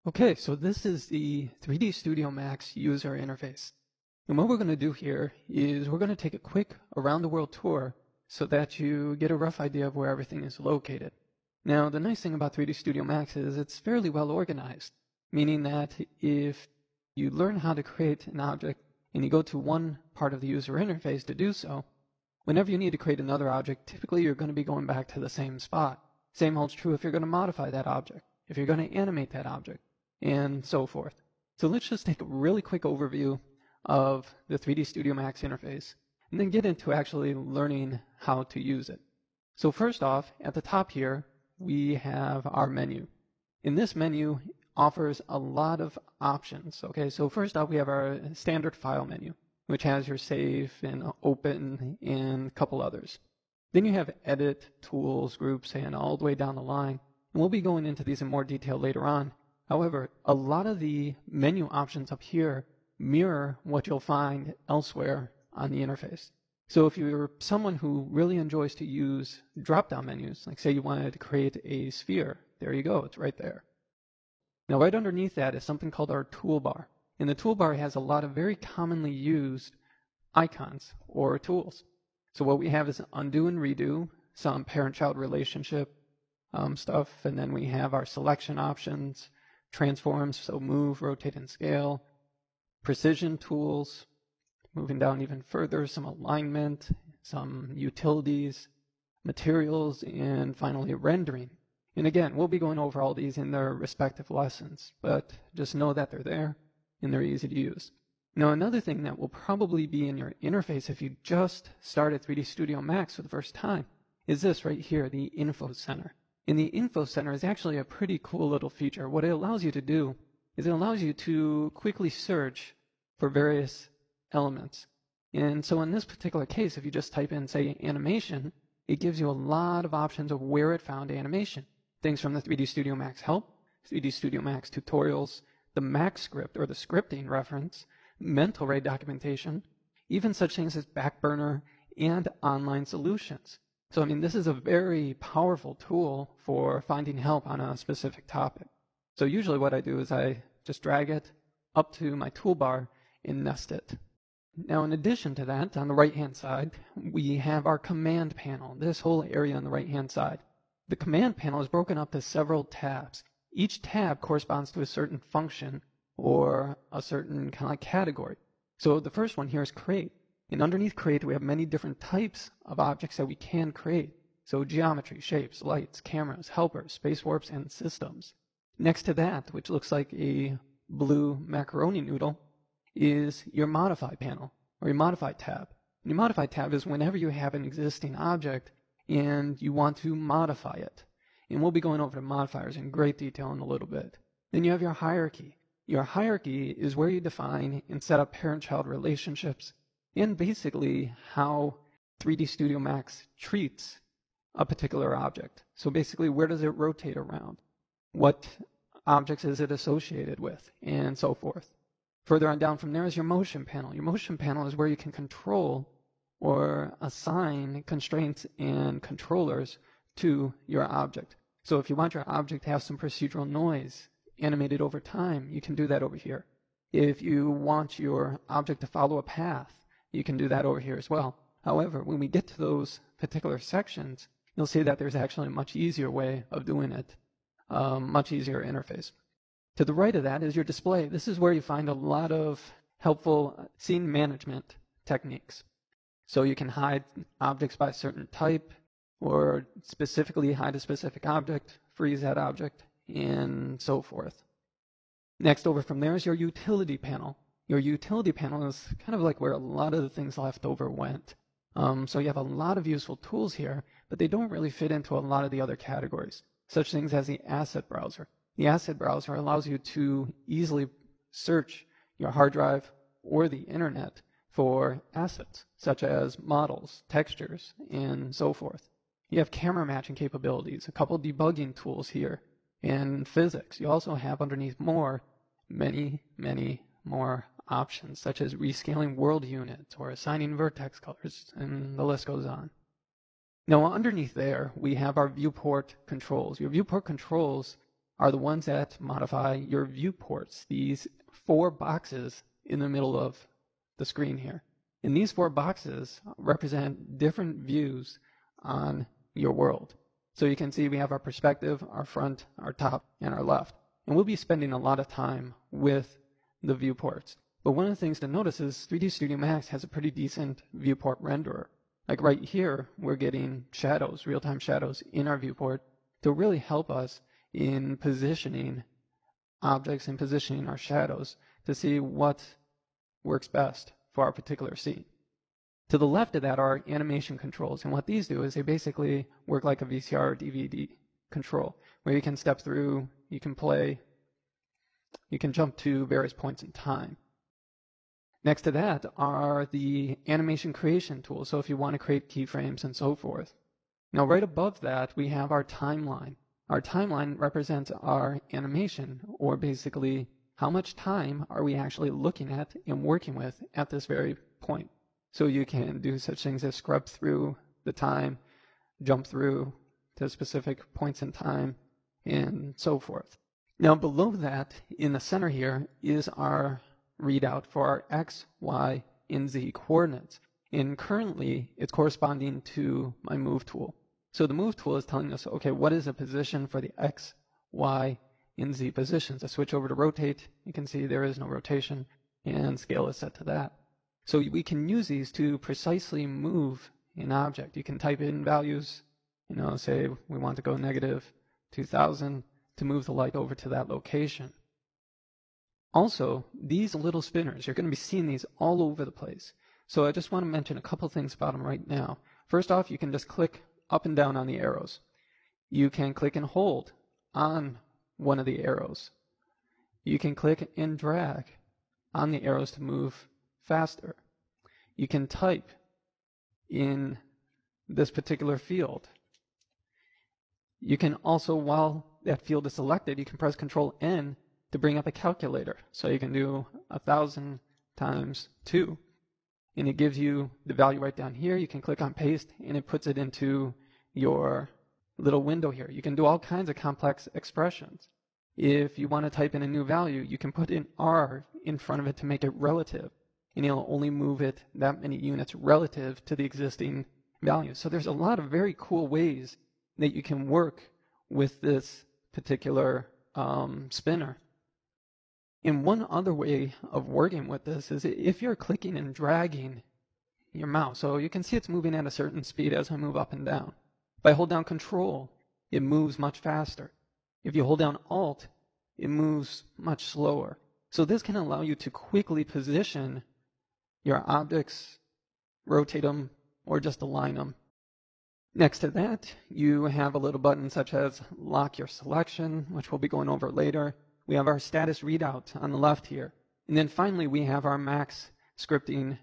Okay, so this is the 3D Studio Max user interface. And what we're going to do here is we're going to take a quick around the world tour so that you get a rough idea of where everything is located. Now, the nice thing about 3D Studio Max is it's fairly well organized, meaning that if you learn how to create an object and you go to one part of the user interface to do so, whenever you need to create another object, typically you're going to be going back to the same spot. Same holds true if you're going to modify that object, if you're going to animate that object, and so forth. So let's just take a really quick overview of the 3D Studio Max interface and then get into actually learning how to use it. So first off, at the top here, we have our menu. And this menu offers a lot of options. Okay, so first off, we have our standard file menu, which has your save and open and a couple others. Then you have edit, tools, groups, and all the way down the line. And we'll be going into these in more detail later on. However, a lot of the menu options up here mirror what you'll find elsewhere on the interface. So if you're someone who really enjoys to use drop-down menus, like say you wanted to create a sphere, there you go, it's right there. Now right underneath that is something called our toolbar. And the toolbar has a lot of very commonly used icons or tools. So what we have is undo and redo, some parent-child relationship stuff, and then we have our selection options, transforms, so move, rotate, and scale, precision tools, moving down even further, some alignment, some utilities, materials, and finally rendering. And again, we'll be going over all these in their respective lessons, but just know that they're there and they're easy to use. Now, another thing that will probably be in your interface if you just started 3D Studio Max for the first time is this right here, the Info Center. And the Info Center is actually a pretty cool little feature. What it allows you to do is it allows you to quickly search for various elements. And so in this particular case, if you just type in, say, animation, it gives you a lot of options of where it found animation. Things from the 3D Studio Max help, 3D Studio Max tutorials, the Max script or the scripting reference, mental ray documentation, even such things as Backburner and online solutions. So, I mean, this is a very powerful tool for finding help on a specific topic. So usually what I do is I just drag it up to my toolbar and nest it. Now, in addition to that, on the right-hand side, we have our command panel, this whole area on the right-hand side. The command panel is broken up to several tabs. Each tab corresponds to a certain function or a certain kind of like category. So the first one here is create. And underneath create, we have many different types of objects that we can create. So geometry, shapes, lights, cameras, helpers, space warps, and systems. Next to that, which looks like a blue macaroni noodle, is your modify panel or your modify tab. And your modify tab is whenever you have an existing object and you want to modify it. And we'll be going over the modifiers in great detail in a little bit. Then you have your hierarchy. Your hierarchy is where you define and set up parent-child relationships and basically how 3D Studio Max treats a particular object. So basically, where does it rotate around? What objects is it associated with? And so forth. Further on down from there is your motion panel. Your motion panel is where you can control or assign constraints and controllers to your object. So if you want your object to have some procedural noise animated over time, you can do that over here. If you want your object to follow a path, you can do that over here as well. However, when we get to those particular sections, you'll see that there's actually a much easier way of doing it, much easier interface. To the right of that is your display. This is where you find a lot of helpful scene management techniques. So you can hide objects by a certain type, or specifically hide a specific object, freeze that object, and so forth. Next over from there is your utility panel. Your utility panel is kind of like where a lot of the things left over went. So you have a lot of useful tools here, but they don't really fit into a lot of the other categories, such things as the asset browser. The asset browser allows you to easily search your hard drive or the internet for assets, such as models, textures, and so forth. You have camera matching capabilities, a couple debugging tools here, and physics. You also have underneath more, many more options, such as rescaling world units or assigning vertex colors, and the list goes on. Now, underneath there, we have our viewport controls. Your viewport controls are the ones that modify your viewports, these 4 boxes in the middle of the screen here. And these 4 boxes represent different views on your world. So you can see we have our perspective, our front, our top, and our left. And we'll be spending a lot of time with the viewports. But one of the things to notice is 3D Studio Max has a pretty decent viewport renderer. Like right here, we're getting shadows, real-time shadows in our viewport to really help us in positioning objects and positioning our shadows to see what works best for our particular scene. To the left of that are animation controls, and what these do is they basically work like a VCR or DVD control, where you can step through, you can play, you can jump to various points in time. Next to that are the animation creation tools, so if you want to create keyframes and so forth. Now right above that we have our timeline. Our timeline represents our animation, or basically how much time are we actually looking at and working with at this very point. So you can do such things as scrub through the time, jump through to specific points in time, and so forth. Now below that, in the center here, is our readout for our X, Y, and Z coordinates. And currently, it's corresponding to my Move tool. So the Move tool is telling us, okay, what is the position for the X, Y, and Z positions? I switch over to Rotate. You can see there is no rotation, and scale is set to that. So we can use these to precisely move an object. You can type in values, say we want to go -2000 to move the light over to that location. Also, these little spinners, you're going to be seeing these all over the place. So I just want to mention a couple things about them right now. First off, you can just click up and down on the arrows. You can click and hold on one of the arrows. You can click and drag on the arrows to move faster. You can type in this particular field. You can also, while that field is selected, you can press Control-N to bring up a calculator. So you can do 1,000 times 2. And it gives you the value right down here. You can click on Paste, and it puts it into your little window here. You can do all kinds of complex expressions. If you want to type in a new value, you can put an R in front of it to make it relative. And it'll only move it that many units relative to the existing value. So there's a lot of very cool ways that you can work with this particular spinner. And one other way of working with this is if you're clicking and dragging your mouse, so you can see it's moving at a certain speed as I move up and down. If I hold down Control, it moves much faster. If you hold down Alt, it moves much slower. So this can allow you to quickly position your objects, rotate them, or just align them. Next to that, you have a little button such as Lock Your Selection, which we'll be going over later. We have our status readout on the left here. And then finally, we have our Max scripting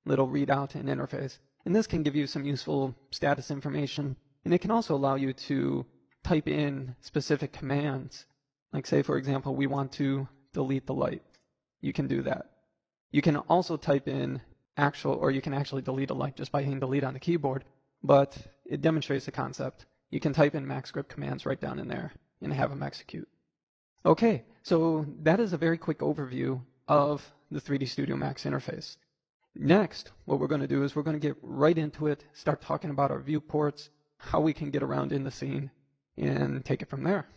little readout and interface. And this can give you some useful status information. And it can also allow you to type in specific commands. Like say, for example, we want to delete the light. You can do that. You can also type in you can actually delete a light just by hitting delete on the keyboard. But it demonstrates the concept. You can type in Max script commands right down in there and have them execute. Okay, so that is a very quick overview of the 3D Studio Max interface. Next, what we're going to do is we're going to get right into it, start talking about our viewports, how we can get around in the scene, and take it from there.